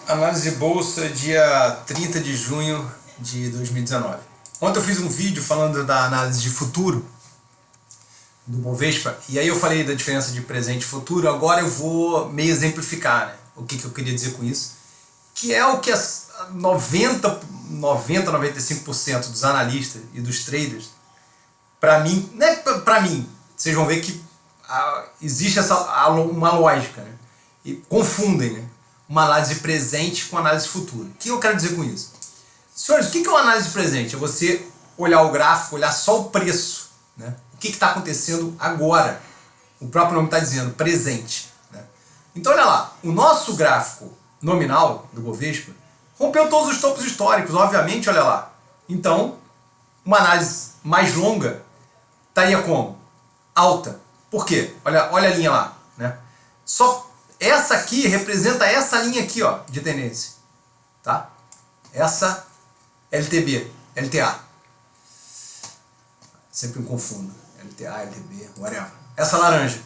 Análise de bolsa, dia 30 de junho de 2019. Ontem eu fiz um vídeo falando da análise de futuro do Bovespa, e aí eu falei da diferença de presente e futuro. Agora eu vou meio exemplificar, né, o que eu queria dizer com isso, que é o que as 95% dos analistas e dos traders, para mim, não é para mim, vocês vão ver que existe uma lógica, né, e confundem, né, uma análise presente com análise futura. O que eu quero dizer com isso? Senhores, o que é uma análise presente? É você olhar o gráfico, olhar só o preço, né? O que está acontecendo agora. O próprio nome está dizendo, presente, né? Então olha lá, o nosso gráfico nominal do Bovespa rompeu todos os topos históricos, obviamente, olha lá. Então, uma análise mais longa estaria como? Alta. Por quê? Olha a linha lá, né? Só essa aqui representa essa linha aqui, ó, de tendência, tá? Essa LTB, LTA. Sempre me confundo. LTA, LTB, whatever. Essa laranja,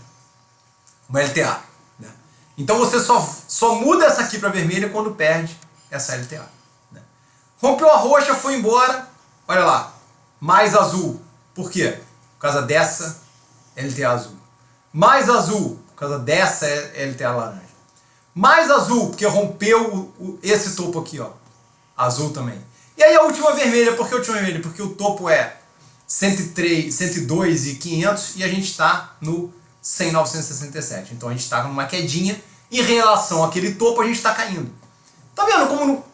uma LTA, né? Então você só muda essa aqui para vermelha quando perde essa LTA, né? Rompeu a roxa, foi embora, olha lá, mais azul. Por quê? Por causa dessa LTA azul. Mais azul, por causa dessa LTA laranja. Mais azul, porque rompeu esse topo aqui, ó. Azul também. E aí a última vermelha, por que a última vermelha? Porque o topo é 103, 102.500 e a gente está no 100.967. Então a gente está numa quedinha. Em relação àquele topo, a gente está caindo. Tá vendo como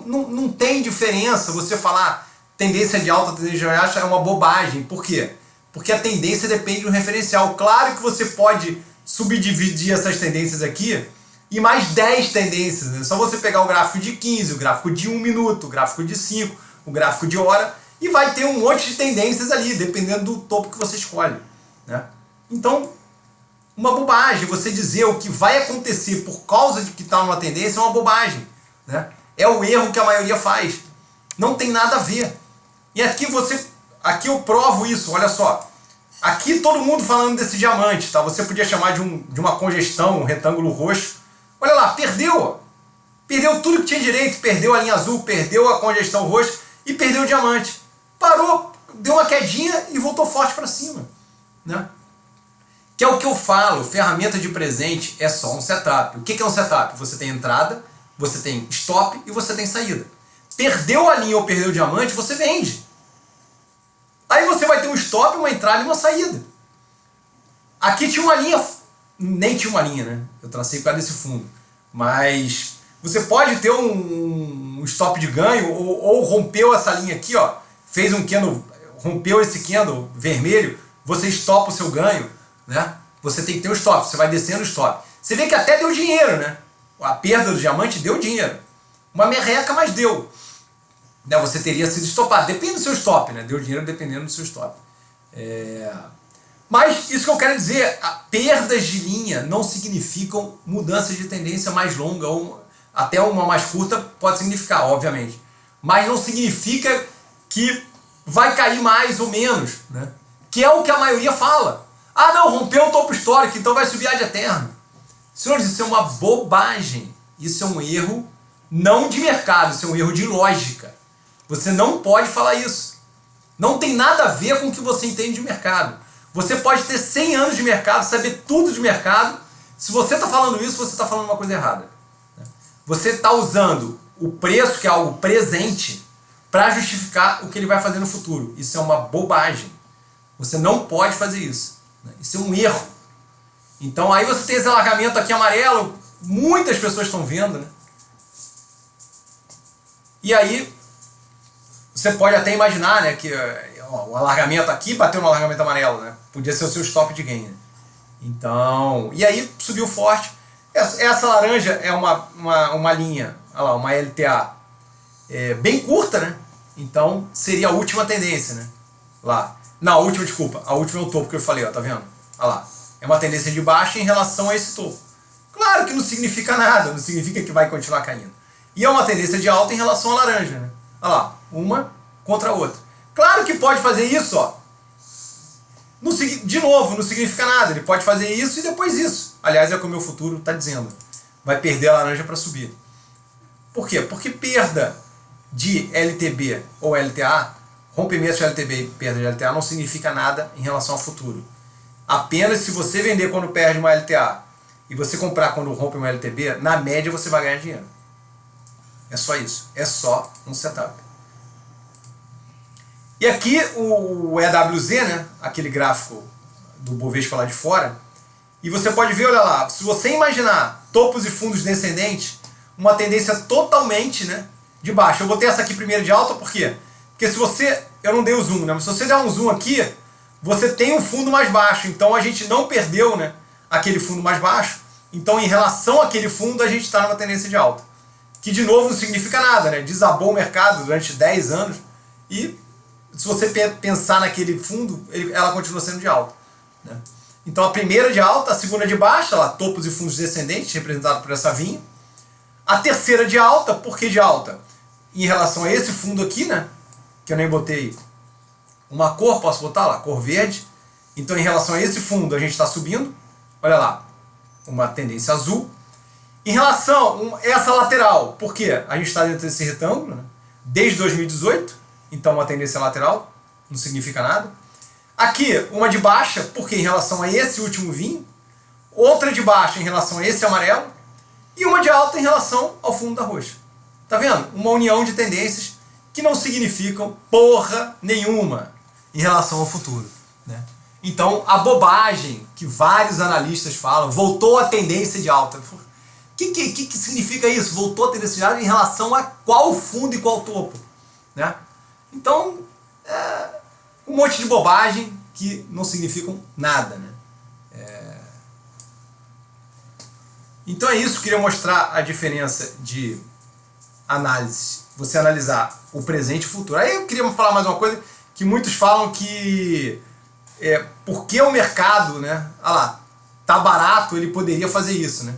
não tem diferença você falar tendência de alta, tendência de baixa? É uma bobagem. Por quê? Porque a tendência depende do referencial. Claro que você pode subdividir essas tendências aqui e mais 10 tendências. É só você pegar o gráfico de 15, o gráfico de 1 minuto, o gráfico de 5, o gráfico de hora, e vai ter um monte de tendências ali, dependendo do topo que você escolhe, né? Então, uma bobagem. Você dizer o que vai acontecer por causa de que está numa tendência é uma bobagem, né? É o erro que a maioria faz. Não tem nada a ver. E aqui eu provo isso, olha só. Aqui todo mundo falando desse diamante, tá? Você podia chamar de uma congestão, um retângulo roxo. Olha lá, perdeu. Perdeu tudo que tinha direito. Perdeu a linha azul, perdeu a congestão roxa e perdeu o diamante. Parou, deu uma quedinha e voltou forte para cima, né? Que é o que eu falo, ferramenta de presente é só um setup. O que é um setup? Você tem entrada, você tem stop e você tem saída. Perdeu a linha ou perdeu o diamante, você vende. Aí você vai ter um stop, uma entrada e uma saída. Aqui tinha uma linha, nem tinha uma linha, né? Eu tracei por causa desse fundo. Mas você pode ter um stop de ganho ou rompeu essa linha aqui, ó. Fez um candle, rompeu esse candle vermelho, você stopa o seu ganho, né? Você tem que ter um stop, você vai descendo o stop. Você vê que até deu dinheiro, né? A perda do diamante deu dinheiro. Uma merreca, mas deu. Você teria sido estopado. Depende do seu stop, né? Deu dinheiro dependendo do seu stop. Mas isso que eu quero dizer, perdas de linha não significam mudanças de tendência mais longa, ou até uma mais curta pode significar, obviamente. Mas não significa que vai cair mais ou menos, né? Que é o que a maioria fala. Ah não, rompeu o topo histórico, então vai subir ad eterno. Senhores, isso é uma bobagem. Isso é um erro não de mercado, isso é um erro de lógica. Você não pode falar isso. Não tem nada a ver com o que você entende de mercado. Você pode ter 100 anos de mercado, saber tudo de mercado. Se você está falando isso, você está falando uma coisa errada. Você está usando o preço, que é algo presente, para justificar o que ele vai fazer no futuro. Isso é uma bobagem. Você não pode fazer isso. Isso é um erro. Então aí você tem esse alargamento aqui amarelo, muitas pessoas estão vendo, né? E aí você pode até imaginar, né, que o alargamento aqui bateu no alargamento amarelo, né? Podia ser o seu stop de gain, né? Então, e aí subiu forte. Essa laranja é uma linha, olha lá, uma LTA bem curta, né? Então seria a última tendência, né? Lá. Não, a última, desculpa. A última é o topo que eu falei, ó, tá vendo? Olha lá. É uma tendência de baixa em relação a esse topo. Claro que não significa nada, não significa que vai continuar caindo. E é uma tendência de alta em relação à laranja, né? Olha lá, uma contra a outra. Claro que pode fazer isso, ó. De novo, não significa nada. Ele pode fazer isso e depois isso. Aliás, é o que o meu futuro está dizendo. Vai perder a laranja para subir. Por quê? Porque perda de LTB ou LTA, rompimento de LTB e perda de LTA não significa nada em relação ao futuro. Apenas se você vender quando perde uma LTA e você comprar quando rompe uma LTB, na média você vai ganhar dinheiro. É só isso. É só um setup. E aqui o EWZ, né, aquele gráfico do Bovespa lá de fora, e você pode ver, olha lá, se você imaginar topos e fundos descendentes, uma tendência totalmente, né, de baixa. Eu botei essa aqui primeiro de alta, por quê? Porque se você, eu não dei o zoom, né, mas se você der um zoom aqui, você tem um fundo mais baixo, então a gente não perdeu, né, aquele fundo mais baixo, então em relação àquele fundo a gente está numa tendência de alta. Que de novo não significa nada, né, desabou o mercado durante 10 anos e se você pensar naquele fundo, ela continua sendo de alta, né? Então a primeira de alta, a segunda de baixa, lá, topos e fundos descendentes, representado por essa vinha. A terceira de alta, por que de alta? Em relação a esse fundo aqui, né, que eu nem botei uma cor, posso botar lá, cor verde. Então em relação a esse fundo a gente está subindo, olha lá, uma tendência azul. Em relação a essa lateral, por quê? A gente está dentro desse retângulo, né, desde 2018. Então uma tendência lateral, não significa nada. Aqui, uma de baixa, porque em relação a esse último vinho. Outra de baixa em relação a esse amarelo. E uma de alta em relação ao fundo da roxa. Tá vendo? Uma união de tendências que não significam porra nenhuma em relação ao futuro, né? Então, a bobagem que vários analistas falam, voltou a tendência de alta. O que significa isso? Voltou a tendência de alta em relação a qual fundo e qual topo, né? Então, um monte de bobagem que não significam nada, né? Então é isso, queria mostrar a diferença de análise, você analisar o presente e o futuro. Aí eu queria falar mais uma coisa, que muitos falam que porque o mercado, né, lá, tá barato, ele poderia fazer isso, né?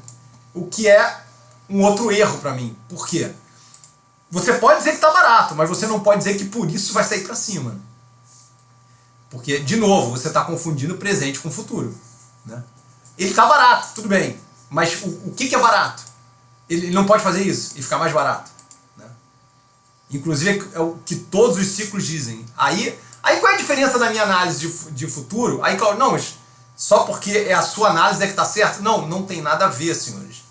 O que é um outro erro para mim. Por quê? Você pode dizer que está barato, mas você não pode dizer que por isso vai sair para cima. Porque, de novo, você está confundindo o presente com o futuro, né? Ele está barato, tudo bem. Mas o que é barato? Ele não pode fazer isso e ficar mais barato, né? Inclusive é o que todos os ciclos dizem. Aí qual é a diferença da minha análise de futuro? Aí, não, mas só porque é a sua análise é que está certo? Não, não tem nada a ver, senhores.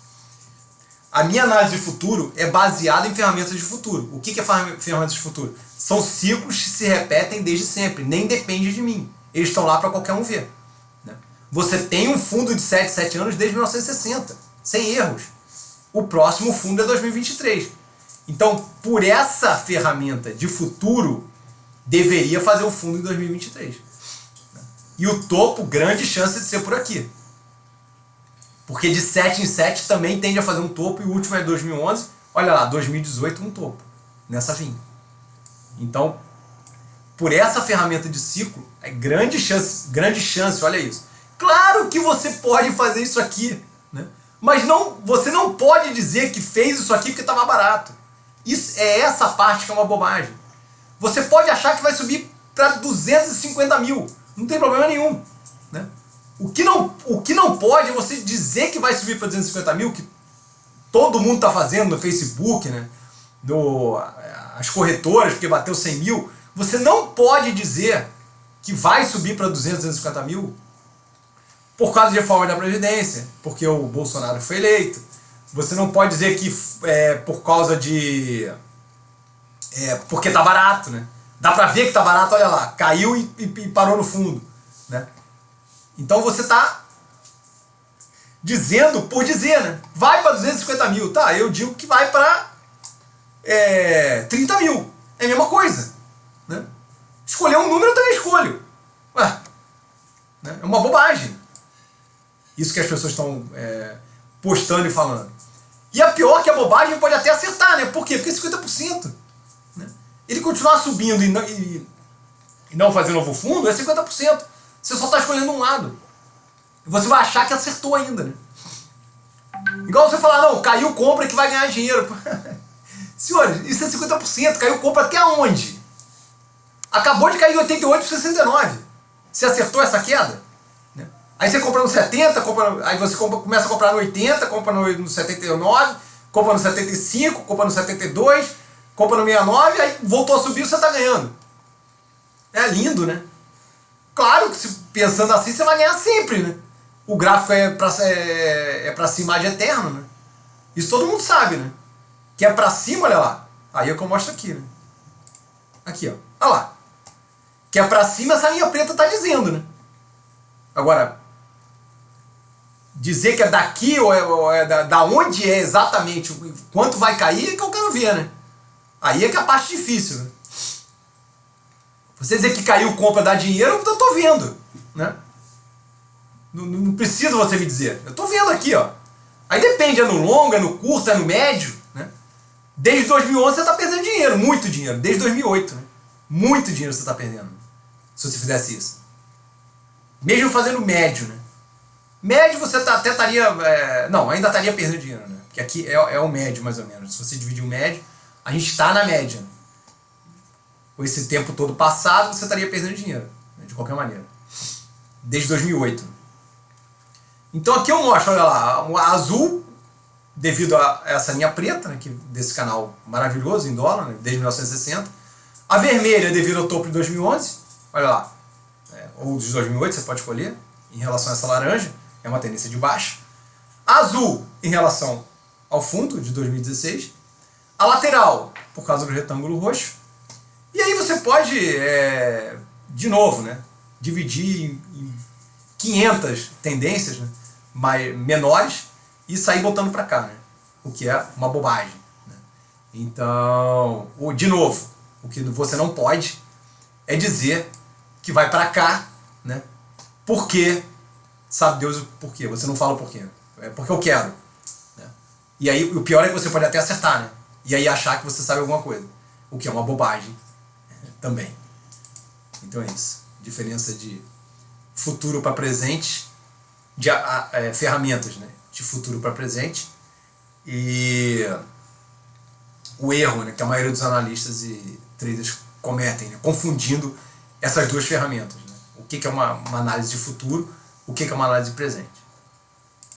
A minha análise de futuro é baseada em ferramentas de futuro. O que é ferramentas de futuro? São ciclos que se repetem desde sempre, nem depende de mim. Eles estão lá para qualquer um ver, né? Você tem um fundo de 7 anos desde 1960, sem erros. O próximo fundo é 2023. Então, por essa ferramenta de futuro, deveria fazer o fundo em 2023. E o topo, grande chance de ser por aqui. Porque de 7 em 7 também tende a fazer um topo, e o último é 2011. Olha lá, 2018 um topo, nessa vinha. Então, por essa ferramenta de ciclo, é grande chance, olha isso. Claro que você pode fazer isso aqui, né? Mas você não pode dizer que fez isso aqui porque estava barato. Isso é essa parte que é uma bobagem. Você pode achar que vai subir para 250 mil, não tem problema nenhum, né? O que não pode é você dizer que vai subir para 250 mil, que todo mundo está fazendo no Facebook, né? As corretoras, porque bateu 100 mil. Você não pode dizer que vai subir para 200, 250 mil por causa de reforma da Previdência, porque o Bolsonaro foi eleito. Você não pode dizer que por causa de... porque tá barato, né? Dá para ver que tá barato, olha lá, caiu e parou no fundo, né? Então você está dizendo por dizer, né? Vai para 250 mil, tá? Eu digo que vai para 30 mil. É a mesma coisa, né? Escolher um número eu também escolho. Ué, né? É uma bobagem. Isso que as pessoas estão postando e falando. E a pior que a bobagem pode até acertar, né? Por quê? Porque é 50%. Né? Ele continuar subindo e não fazer novo fundo é 50%. Você só está escolhendo um lado. Você vai achar que acertou ainda, né? Igual você falar, não, caiu compra que vai ganhar dinheiro. Senhores, isso é 50%. Caiu compra até onde? Acabou de cair de 88 para 69. Você acertou essa queda? Né? Aí você compra no 70, aí você começa a comprar no 80, compra no 79, compra no 75, compra no 72, compra no 69, aí voltou a subir, você está ganhando. É lindo, né? Claro que pensando assim, você vai ganhar sempre, né? O gráfico é pra cima de eterno, né? Isso todo mundo sabe, né? Que é pra cima, olha lá. Aí é o que eu mostro aqui, né? Aqui, ó. Olha lá. Que é pra cima, essa linha preta tá dizendo, né? Agora, dizer que é daqui ou é da onde é exatamente, quanto vai cair, é que eu quero ver, né? Aí é que é a parte difícil, né? Você dizer que caiu, compra, dá dinheiro, eu tô vendo, né? Não precisa você me dizer. Eu tô vendo aqui, ó. Aí depende, é no longo, é no curto, é no médio, né? Desde 2011 você tá perdendo dinheiro, muito dinheiro. Desde 2008, né? Muito dinheiro você tá perdendo, se você fizesse isso. Mesmo fazendo médio, né? Médio você até estaria... não, ainda estaria perdendo dinheiro, né? Porque aqui é o médio, mais ou menos. Se você dividir o médio, a gente está na média. Com esse tempo todo passado, você estaria perdendo dinheiro, né? De qualquer maneira. Desde 2008. Então aqui eu mostro, olha lá, a azul, devido a essa linha preta, né, desse canal maravilhoso em dólar, né, desde 1960. A vermelha, devido ao topo de 2011, olha lá, ou de 2008, você pode escolher, em relação a essa laranja, é uma tendência de baixa. A azul, em relação ao fundo, de 2016. A lateral, por causa do retângulo roxo. E aí você pode, de novo, né, dividir em 500 tendências, né, menores e sair botando para cá, né, o que é uma bobagem, né. Então, de novo, o que você não pode é dizer que vai para cá, né, porque, sabe Deus o porquê, você não fala o porquê, é porque eu quero, né. E aí o pior é que você pode até acertar, né, e aí achar que você sabe alguma coisa, o que é uma bobagem também. Então é isso, diferença de futuro para presente, de ferramentas, né, de futuro para presente, e o erro, né, que a maioria dos analistas e traders cometem, né, confundindo essas duas ferramentas, né, o que é uma análise de futuro, o que é uma análise de presente.